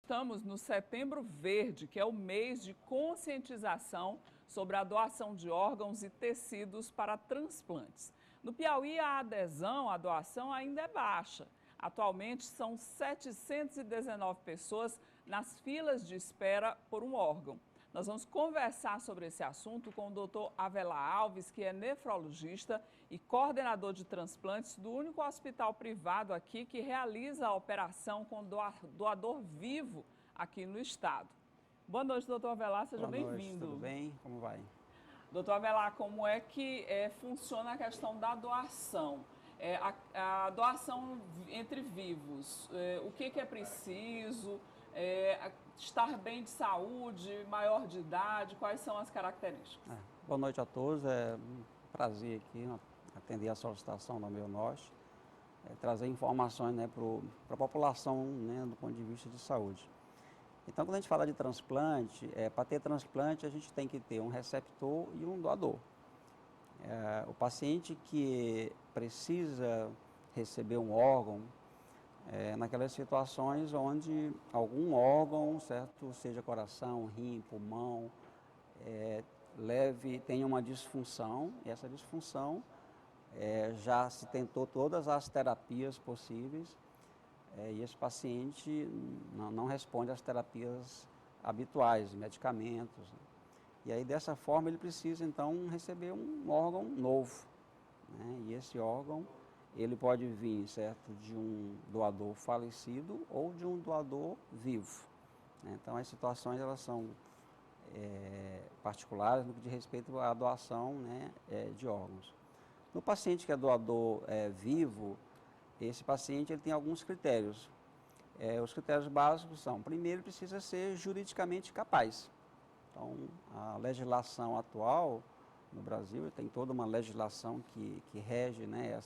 estamos no Setembro Verde, que é o mês de conscientização sobre a doação de órgãos e tecidos para transplantes. No Piauí, a adesão à doação ainda é baixa. Atualmente, são 719 pessoas nas filas de espera por um órgão. Nós vamos conversar sobre esse assunto com o Dr. Avelar Alves, que é nefrologista e coordenador de transplantes do único hospital privado aqui que realiza a operação com doador vivo aqui no estado. Boa noite, doutor Avelar, seja bem-vindo. Boa noite, tudo bem? Como vai? Doutor Avelar, como é que funciona a questão da doação? A doação entre vivos, o que é preciso? Estar bem de saúde, maior de idade, quais são as características? Boa noite a todos, é um prazer aqui atender a solicitação da Meu Norte, trazer informações, né, para a população, né, do ponto de vista de saúde. Então, quando a gente fala de transplante, para ter transplante a gente tem que ter um receptor e um doador. O paciente que precisa receber um órgão, naquelas situações onde algum órgão, certo, seja coração, rim, pulmão, tenha uma disfunção, e essa disfunção já se tentou todas as terapias possíveis, e esse paciente não responde às terapias habituais, medicamentos, né? E aí dessa forma ele precisa então receber um órgão novo, né? E esse órgão ele pode vir, certo, de um doador falecido ou de um doador vivo, né? Então as situações elas são particulares no que diz respeito à doação, né, de órgãos. No paciente que é doador vivo, esse paciente ele tem alguns critérios. Os critérios básicos são, primeiro, ele precisa ser juridicamente capaz. Então, a legislação atual no Brasil, tem toda uma legislação que rege, né,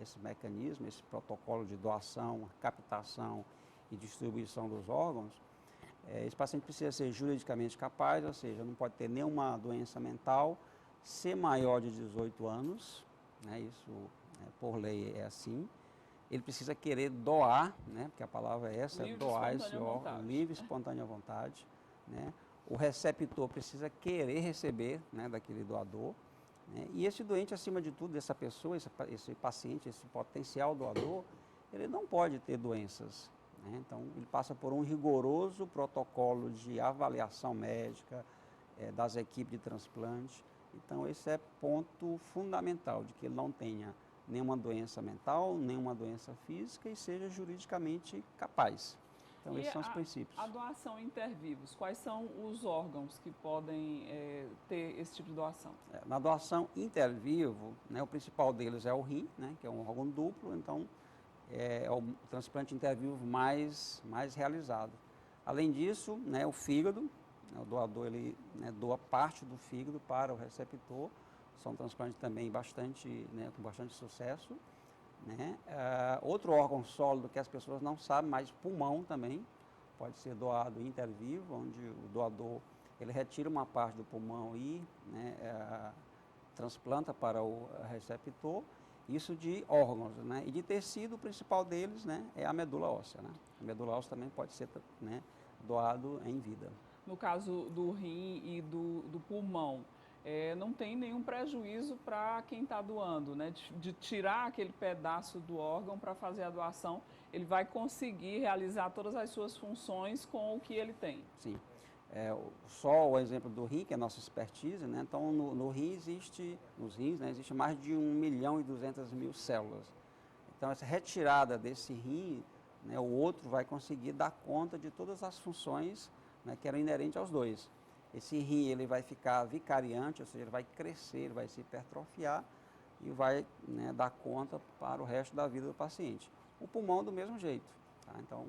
esse mecanismo, esse protocolo de doação, captação e distribuição dos órgãos. Esse paciente precisa ser juridicamente capaz, ou seja, não pode ter nenhuma doença mental, ser maior de 18 anos, né, isso por lei é assim. Ele precisa querer doar, né, porque a palavra é essa, doar esse órgão, livre, espontânea vontade, né. O receptor precisa querer receber, né, daquele doador, né, e esse doente, acima de tudo, dessa pessoa, esse paciente, esse potencial doador, ele não pode ter doenças, né. Então, ele passa por um rigoroso protocolo de avaliação médica das equipes de transplante. Então, esse é ponto fundamental, de que ele não tenha nenhuma doença mental, nenhuma doença física e seja juridicamente capaz. Então, esses são os princípios. A doação intervivos, quais são os órgãos que podem ter esse tipo de doação? Na doação intervivo, né, o principal deles é o rim, né, que é um órgão duplo, então é o transplante intervivo mais realizado. Além disso, né, o fígado, né, o doador ele, né, doa parte do fígado para o receptor, são transplantes também com bastante sucesso. Né? Outro órgão sólido que as pessoas não sabem, mas pulmão também pode ser doado intervivo, onde o doador ele retira uma parte do pulmão e, né, transplanta para o receptor, isso de órgãos, né? E de tecido, o principal deles, né, é a medula óssea, né? A medula óssea também pode ser, né, doado em vida. No caso do rim e do pulmão, não tem nenhum prejuízo para quem está doando, né? De tirar aquele pedaço do órgão para fazer a doação, ele vai conseguir realizar todas as suas funções com o que ele tem. Sim. Só o exemplo do rim, que é a nossa expertise, né? Então, nos rins, né, existe mais de 1.200.000 células. Então, essa retirada desse rim, né, o outro vai conseguir dar conta de todas as funções, né, que eram inerentes aos dois. Esse rim ele vai ficar vicariante, ou seja, ele vai crescer, ele vai se hipertrofiar e vai, né, dar conta para o resto da vida do paciente. O pulmão do mesmo jeito. Tá? Então,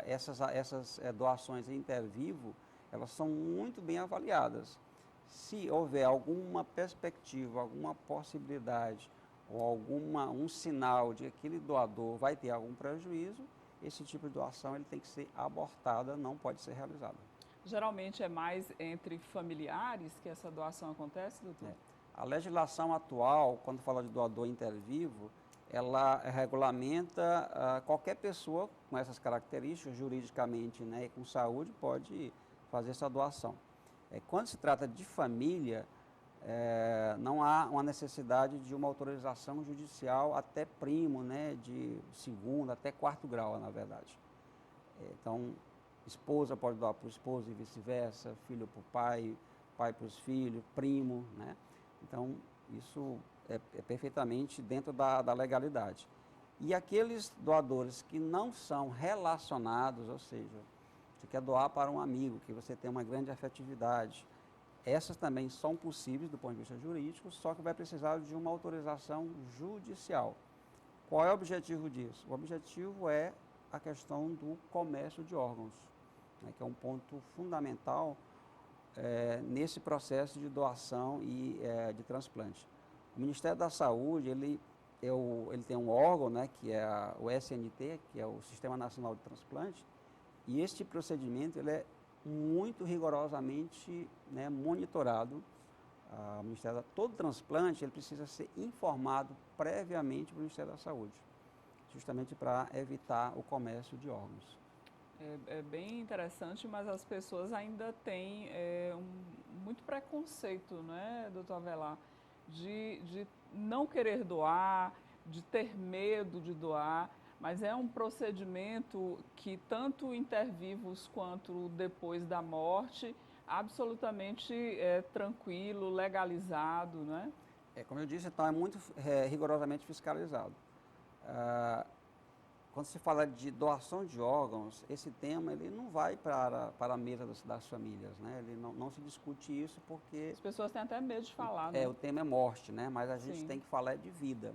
essas doações intervivo, elas são muito bem avaliadas. Se houver alguma perspectiva, alguma possibilidade ou um sinal de que aquele doador vai ter algum prejuízo, esse tipo de doação ele tem que ser abortada, não pode ser realizada. Geralmente é mais entre familiares que essa doação acontece, doutor? A legislação atual, quando fala de doador intervivo, ela regulamenta qualquer pessoa com essas características, juridicamente, né, e com saúde, pode fazer essa doação. Quando se trata de família, não há uma necessidade de uma autorização judicial até primo, né, de segundo até quarto grau, na verdade. Então, esposa pode doar para o esposo e vice-versa, filho para o pai, pai para os filhos, primo, né? Então, isso é perfeitamente dentro da legalidade. E aqueles doadores que não são relacionados, ou seja, você quer doar para um amigo, que você tem uma grande afetividade, essas também são possíveis do ponto de vista jurídico, só que vai precisar de uma autorização judicial. Qual é o objetivo disso? O objetivo é a questão do comércio de órgãos, né, que é um ponto fundamental nesse processo de doação e de transplante. O Ministério da Saúde, ele tem um órgão, né, que é o SNT, que é o Sistema Nacional de Transplante, e este procedimento ele é muito rigorosamente, né, monitorado. O Ministério todo transplante ele precisa ser informado previamente para o Ministério da Saúde, justamente para evitar o comércio de órgãos. É bem interessante, mas as pessoas ainda têm muito preconceito, né, doutor Avelar, de não querer doar, de ter medo de doar, mas é um procedimento que tanto intervivos quanto depois da morte, absolutamente tranquilo, legalizado, né? Como eu disse, então é muito rigorosamente fiscalizado. Quando se fala de doação de órgãos, esse tema ele não vai para a mesa das famílias, né? Ele não se discute isso porque... As pessoas têm até medo de falar, né? O tema é morte, né? Mas a gente Sim. tem que falar de vida.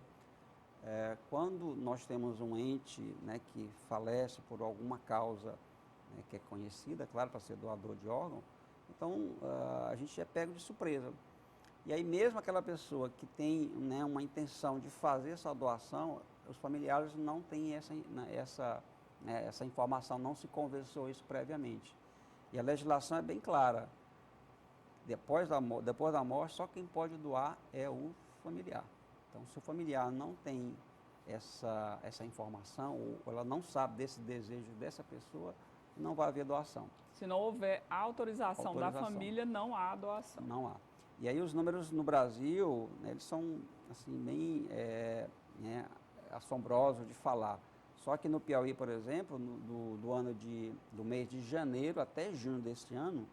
Quando nós temos um ente, né, que falece por alguma causa, né, que é conhecida, claro, para ser doador de órgão, então a gente é pego de surpresa. E aí mesmo aquela pessoa que tem, né, uma intenção de fazer essa doação, os familiares não têm essa informação, não se conversou isso previamente. E a legislação é bem clara. Depois da morte, só quem pode doar é o familiar. Então, se o familiar não tem essa informação, ou ela não sabe desse desejo dessa pessoa, não vai haver doação. Se não houver autorização da família, não há doação. Não há. E aí os números no Brasil, né, eles são assim, bem assombrosos de falar. Só que no Piauí, por exemplo, do mês de janeiro até junho deste ano,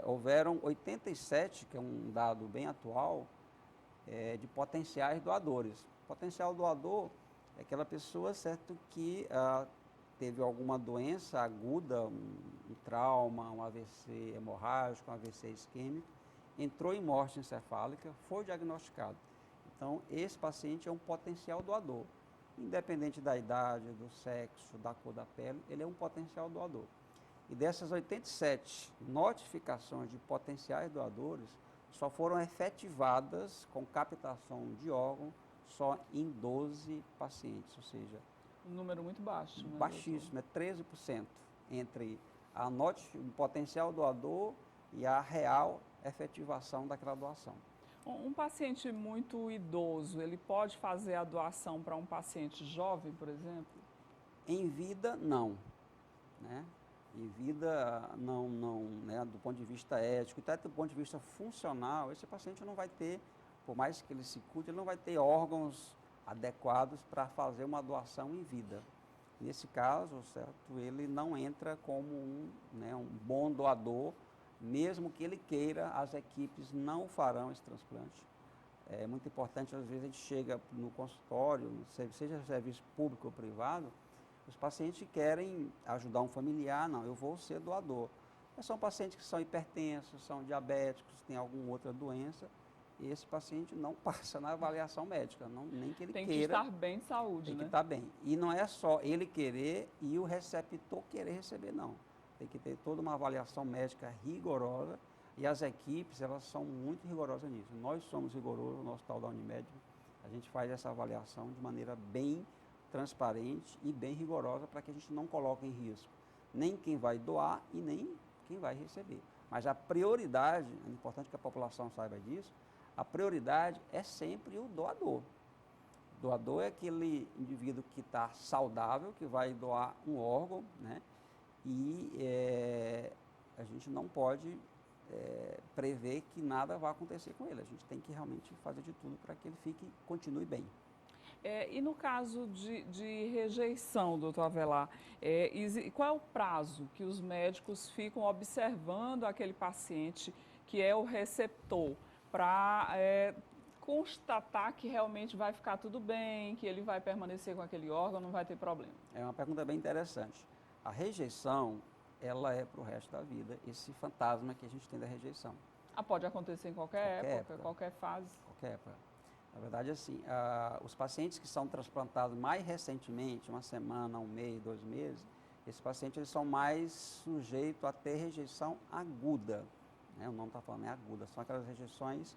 houveram 87, que é um dado bem atual, de potenciais doadores. Potencial doador é aquela pessoa, certo, que teve alguma doença aguda, um trauma, um AVC hemorrágico, um AVC isquêmico, entrou em morte encefálica, foi diagnosticado. Então, esse paciente é um potencial doador. Independente da idade, do sexo, da cor da pele, ele é um potencial doador. E dessas 87 notificações de potenciais doadores, só foram efetivadas com captação de órgão só em 12 pacientes, ou seja... Um número muito baixo, né? Baixíssimo, é 13% entre o potencial doador e a real efetivação daquela doação. Um paciente muito idoso, ele pode fazer a doação para um paciente jovem, por exemplo? Em vida, não. Né? Em vida, não, né? Do ponto de vista ético, até do ponto de vista funcional, esse paciente não vai ter, por mais que ele se cuide, ele não vai ter órgãos adequados para fazer uma doação em vida. Nesse caso, certo, ele não entra como um bom doador, mesmo que ele queira, as equipes não farão esse transplante. É muito importante, às vezes a gente chega no consultório, seja serviço público ou privado, os pacientes querem ajudar um familiar, não, eu vou ser doador. Mas são pacientes que são hipertensos, são diabéticos, têm alguma outra doença, e esse paciente não passa na avaliação médica, nem que ele queira. Tem que estar bem de saúde, tem né? que estar bem. E não é só ele querer e o receptor querer receber, não. Tem que ter toda uma avaliação médica rigorosa e as equipes, elas são muito rigorosas nisso. Nós somos rigorosos no Hospital da Unimed, a gente faz essa avaliação de maneira bem transparente e bem rigorosa para que a gente não coloque em risco nem quem vai doar e nem quem vai receber. Mas a prioridade, é importante que a população saiba disso, a prioridade é sempre o doador. Doador é aquele indivíduo que está saudável, que vai doar um órgão, né? E a gente não pode prever que nada vai acontecer com ele. A gente tem que realmente fazer de tudo para que ele continue bem. E no caso de rejeição, doutor Avelar, qual é o prazo que os médicos ficam observando aquele paciente que é o receptor para constatar que realmente vai ficar tudo bem, que ele vai permanecer com aquele órgão, não vai ter problema? É uma pergunta bem interessante. A rejeição, ela é para o resto da vida, esse fantasma que a gente tem da rejeição. Pode acontecer em qualquer época, qualquer fase? Qualquer época. Na verdade, assim, os pacientes que são transplantados mais recentemente, uma semana, um mês, 2 meses, esses pacientes eles são mais sujeitos a ter rejeição aguda. Né? O nome está falando é aguda, são aquelas rejeições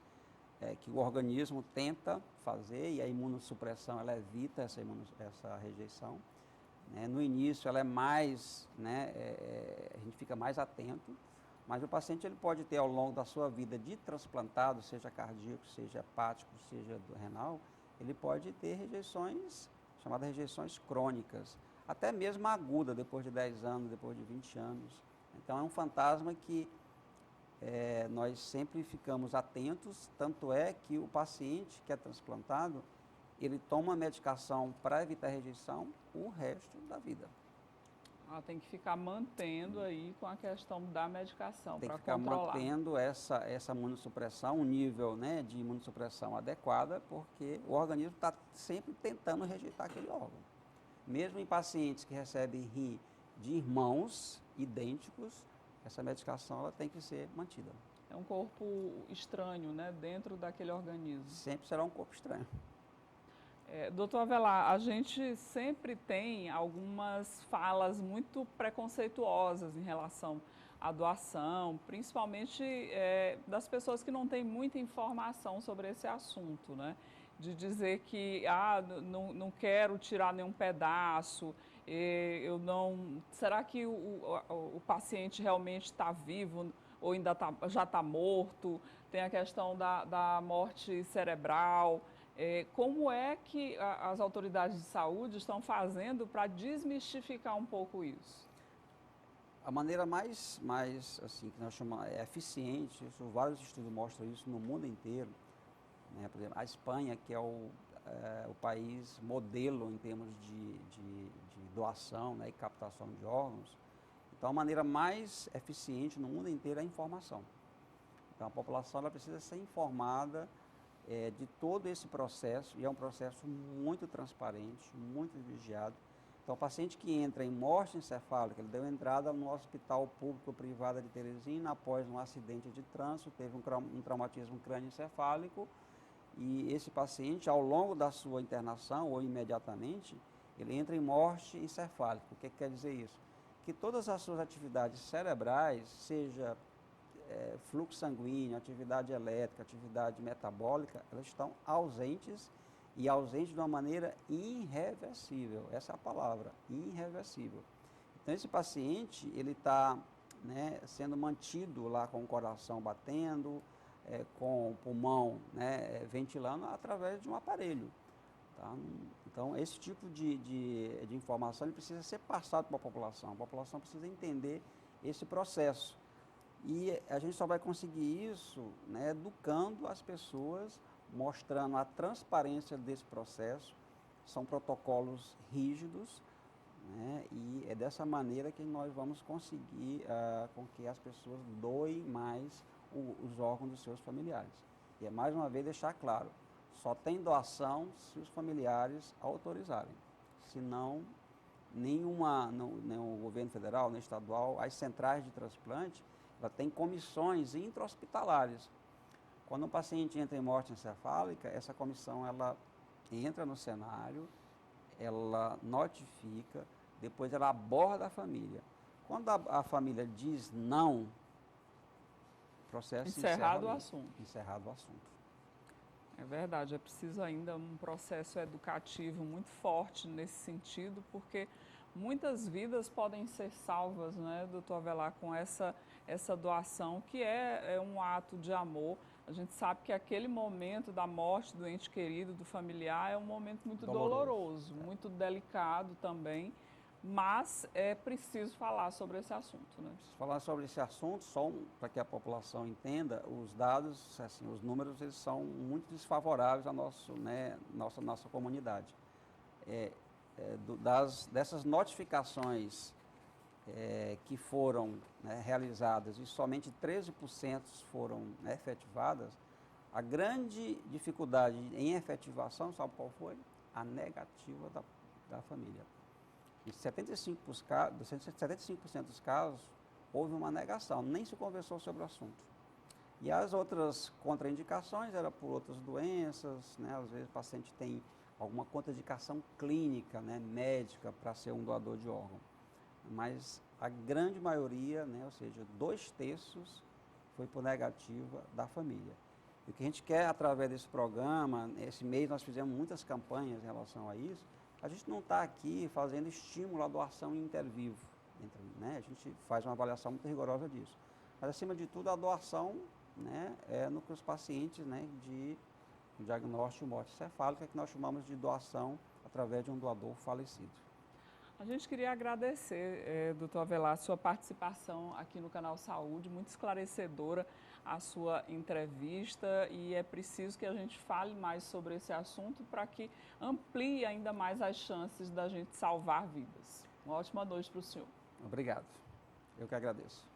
que o organismo tenta fazer e a imunossupressão ela evita essa rejeição. Né? No início ela é mais, né, a gente fica mais atento, mas o paciente ele pode ter ao longo da sua vida de transplantado, seja cardíaco, seja hepático, seja renal, ele pode ter rejeições, chamadas rejeições crônicas, até mesmo aguda, depois de 10 anos, depois de 20 anos. Então é um fantasma que nós sempre ficamos atentos, tanto é que o paciente que é transplantado, ele toma medicação para evitar rejeição o resto da vida. Tem que ficar mantendo aí com a questão da medicação para controlar. Tem que ficar mantendo essa imunossupressão, um nível, né, de imunossupressão adequada, porque o organismo está sempre tentando rejeitar aquele órgão. Mesmo em pacientes que recebem rim de irmãos idênticos, essa medicação ela tem que ser mantida. É um corpo estranho, né, dentro daquele organismo. Sempre será um corpo estranho. Doutor Avelar, a gente sempre tem algumas falas muito preconceituosas em relação à doação, principalmente das pessoas que não têm muita informação sobre esse assunto, né? De dizer que não quero tirar nenhum pedaço, será que o paciente realmente está vivo ou já está morto? Tem a questão da morte cerebral. Como é que as autoridades de saúde estão fazendo para desmistificar um pouco isso? A maneira mais assim, que nós chamamos eficiente, vários estudos mostram isso no mundo inteiro, né? Por exemplo, a Espanha, que é o país modelo em termos de doação, né, e captação de órgãos. Então, a maneira mais eficiente no mundo inteiro é a informação. Então, a população ela precisa ser informada de todo esse processo, e é um processo muito transparente, muito vigiado. Então, o paciente que entra em morte encefálica, ele deu entrada no Hospital Público Privado de Teresina após um acidente de trânsito, teve um traumatismo crânioencefálico, e esse paciente, ao longo da sua internação ou imediatamente, ele entra em morte encefálica. O que quer dizer isso? Que todas as suas atividades cerebrais, seja fluxo sanguíneo, atividade elétrica, atividade metabólica, elas estão ausentes e ausentes de uma maneira irreversível. Essa é a palavra, irreversível. Então, esse paciente, ele está sendo mantido lá com o coração batendo, com o pulmão ventilando através de um aparelho. Tá? Então, esse tipo de informação ele precisa ser passado para a população precisa entender esse processo. E a gente só vai conseguir isso educando as pessoas, mostrando a transparência desse processo. São protocolos rígidos, e é dessa maneira que nós vamos conseguir com que as pessoas doem mais os órgãos dos seus familiares. E mais uma vez deixar claro, só tem doação se os familiares autorizarem. Senão, nem o governo federal, nem estadual, as centrais de transplante, ela tem comissões intra-hospitalares. Quando um paciente entra em morte encefálica, essa comissão ela entra no cenário, ela notifica, depois ela aborda a família. Quando a família diz não, o processo encerrado o assunto. Encerrado o assunto. É verdade, é preciso ainda um processo educativo muito forte nesse sentido, porque muitas vidas podem ser salvas, doutor Avelar, com essa doação, que é um ato de amor A gente sabe que aquele momento da morte do ente querido, do familiar, é um momento muito Doloroso. doloroso, muito delicado também, mas é preciso falar sobre esse assunto, né? Falar sobre esse assunto, só para que a população entenda, os dados, assim, os números, eles são muito desfavoráveis à nossa comunidade. Dessas notificações que foram, né, realizadas e somente 13% foram, né, efetivadas, a grande dificuldade em efetivação, sabe qual foi? A negativa da família. Em 75% dos casos, houve uma negação, nem se conversou sobre o assunto. E as outras contraindicações eram por outras doenças, né? Às vezes o paciente tem alguma contraindicação clínica, né, médica, para ser um doador de órgão. Mas a grande maioria, né, ou seja, 2/3, foi por negativa da família. E o que a gente quer através desse programa, esse mês nós fizemos muitas campanhas em relação a isso. A gente não está aqui fazendo estímulo à doação em intervivo, né? A gente faz uma avaliação muito rigorosa disso. Mas, acima de tudo, a doação, né, é no que os pacientes, né, de diagnóstico de morte encefálica, que nós chamamos de doação através de um doador falecido. A gente queria agradecer, doutor Avelar, a sua participação aqui no Canal Saúde, muito esclarecedora a sua entrevista, e é preciso que a gente fale mais sobre esse assunto para que amplie ainda mais as chances da gente salvar vidas. Uma ótima noite para o senhor. Obrigado. Eu que agradeço.